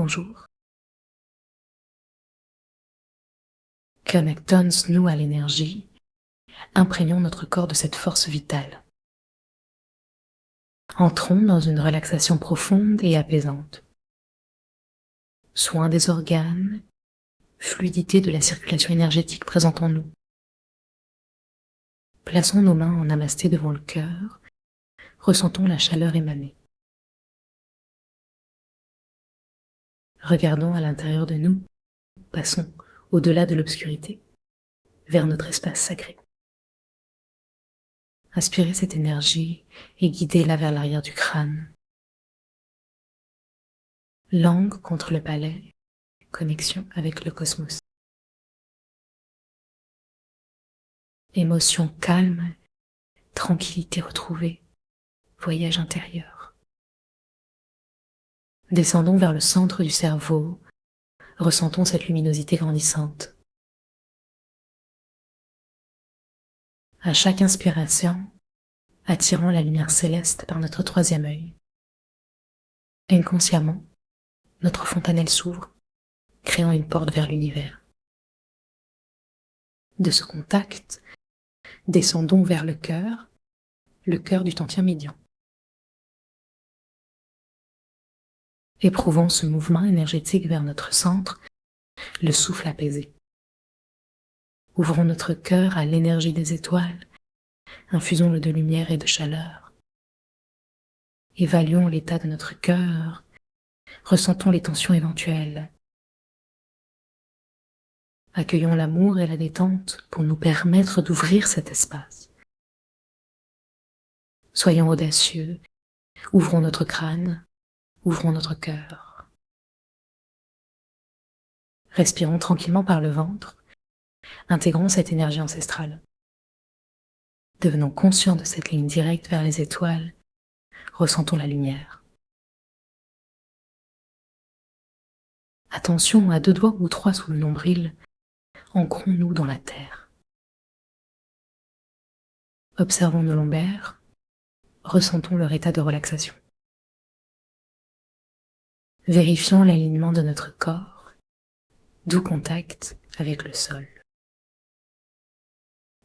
Bonjour. Connectons-nous à l'énergie, imprégnons notre corps de cette force vitale. Entrons dans une relaxation profonde et apaisante. Soin des organes, fluidité de la circulation énergétique présente en nous. Plaçons nos mains en namasté devant le cœur, ressentons la chaleur émaner. Regardons à l'intérieur de nous, passons au-delà de l'obscurité, vers notre espace sacré. Inspirez cette énergie et guidez-la vers l'arrière du crâne. Langue contre le palais, connexion avec le cosmos. Émotion calme, tranquillité retrouvée, voyage intérieur. Descendons vers le centre du cerveau, ressentons cette luminosité grandissante. À chaque inspiration, attirons la lumière céleste par notre troisième œil. Inconsciemment, notre fontanelle s'ouvre, créant une porte vers l'univers. De ce contact, descendons vers le cœur du tantien médian. Éprouvons ce mouvement énergétique vers notre centre, le souffle apaisé. Ouvrons notre cœur à l'énergie des étoiles, infusons-le de lumière et de chaleur. Évaluons l'état de notre cœur, ressentons les tensions éventuelles. Accueillons l'amour et la détente pour nous permettre d'ouvrir cet espace. Soyons audacieux, ouvrons notre crâne, ouvrons notre cœur. Respirons tranquillement par le ventre, intégrons cette énergie ancestrale. Devenons conscients de cette ligne directe vers les étoiles, ressentons la lumière. Attention, à 2 doigts ou 3 sous le nombril, ancrons-nous dans la terre. Observons nos lombaires, ressentons leur état de relaxation. Vérifions l'alignement de notre corps, doux contact avec le sol.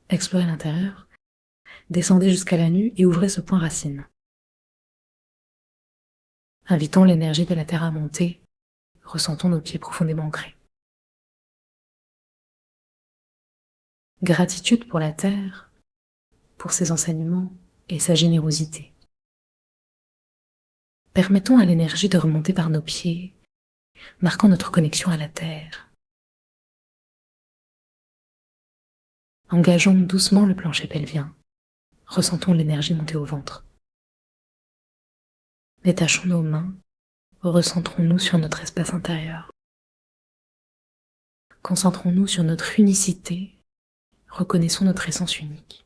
Explorez l'intérieur, descendez jusqu'à la nuque et ouvrez ce point racine. Invitons l'énergie de la terre à monter, ressentons nos pieds profondément ancrés. Gratitude pour la terre, pour ses enseignements et sa générosité. Permettons à l'énergie de remonter par nos pieds, marquant notre connexion à la terre. Engageons doucement le plancher pelvien, ressentons l'énergie monter au ventre. Détachons nos mains, recentrons-nous sur notre espace intérieur. Concentrons-nous sur notre unicité, reconnaissons notre essence unique.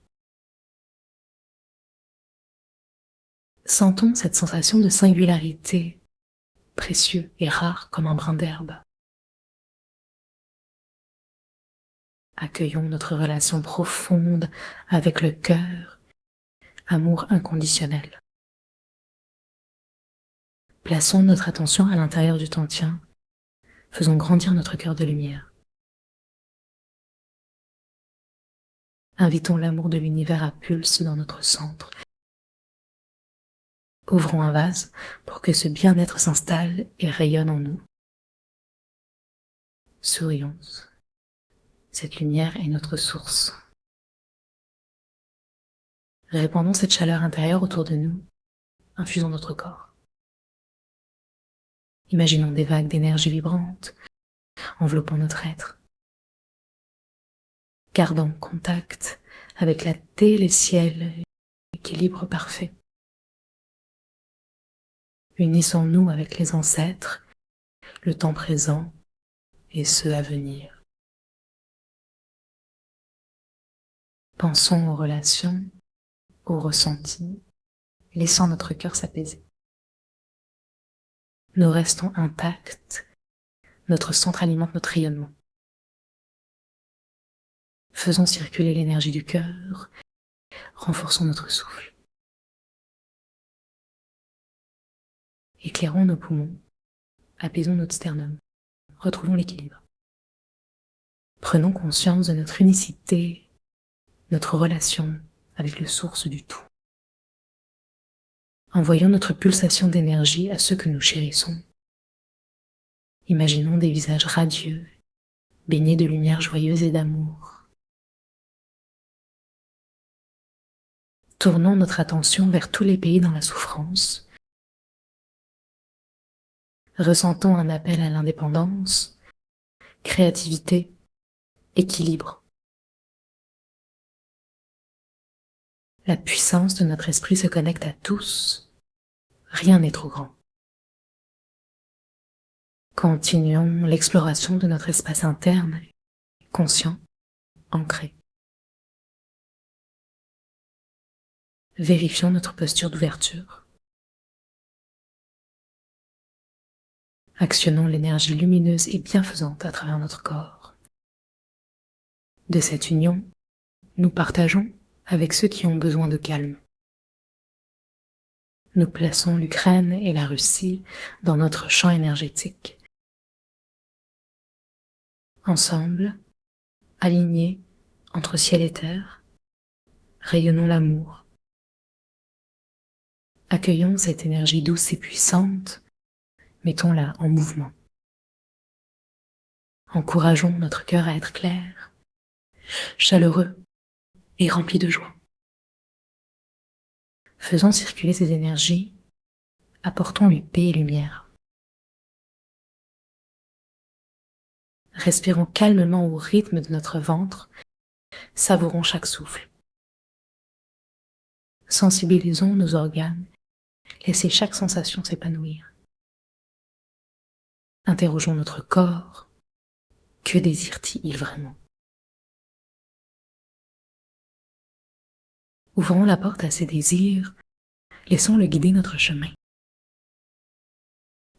Sentons cette sensation de singularité, précieux et rare comme un brin d'herbe. Accueillons notre relation profonde avec le cœur, amour inconditionnel. Plaçons notre attention à l'intérieur du tantien, faisons grandir notre cœur de lumière. Invitons l'amour de l'univers à pulse dans notre centre. Ouvrons un vase pour que ce bien-être s'installe et rayonne en nous. Sourions. Cette lumière est notre source. Répandons cette chaleur intérieure autour de nous, infusons notre corps. Imaginons des vagues d'énergie vibrante, enveloppant notre être. Gardons contact avec la terre et les ciels, équilibre parfait. Unissons-nous avec les ancêtres, le temps présent et ceux à venir. Pensons aux relations, aux ressentis, laissant notre cœur s'apaiser. Nous restons intacts, notre centre alimente notre rayonnement. Faisons circuler l'énergie du cœur, renforçons notre souffle. Éclairons nos poumons, apaisons notre sternum, retrouvons l'équilibre. Prenons conscience de notre unicité, notre relation avec le source du tout. Envoyons notre pulsation d'énergie à ceux que nous chérissons. Imaginons des visages radieux, baignés de lumière joyeuse et d'amour. Tournons notre attention vers tous les pays dans la souffrance. Ressentons un appel à l'indépendance, créativité, équilibre. La puissance de notre esprit se connecte à tous. Rien n'est trop grand. Continuons l'exploration de notre espace interne, conscient, ancré. Vérifions notre posture d'ouverture. Actionnons l'énergie lumineuse et bienfaisante à travers notre corps. De cette union, nous partageons avec ceux qui ont besoin de calme. Nous plaçons l'Ukraine et la Russie dans notre champ énergétique. Ensemble, alignés entre ciel et terre, rayonnons l'amour. Accueillons cette énergie douce et puissante, mettons-la en mouvement. Encourageons notre cœur à être clair, chaleureux et rempli de joie. Faisons circuler ces énergies, apportons-lui paix et lumière. Respirons calmement au rythme de notre ventre, savourons chaque souffle. Sensibilisons nos organes, laissez chaque sensation s'épanouir. Interrogeons notre corps, que désire-t-il vraiment? Ouvrons la porte à ses désirs, laissons-le guider notre chemin.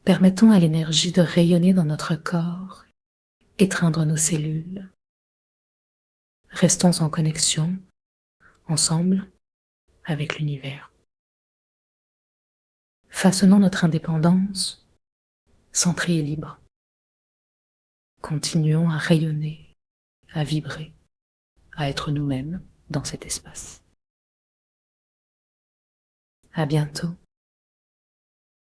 Permettons à l'énergie de rayonner dans notre corps, étreindre nos cellules. Restons en connexion, ensemble, avec l'univers. Façonnons notre indépendance, centrée et libre. Continuons à rayonner, à vibrer, à être nous-mêmes dans cet espace. À bientôt.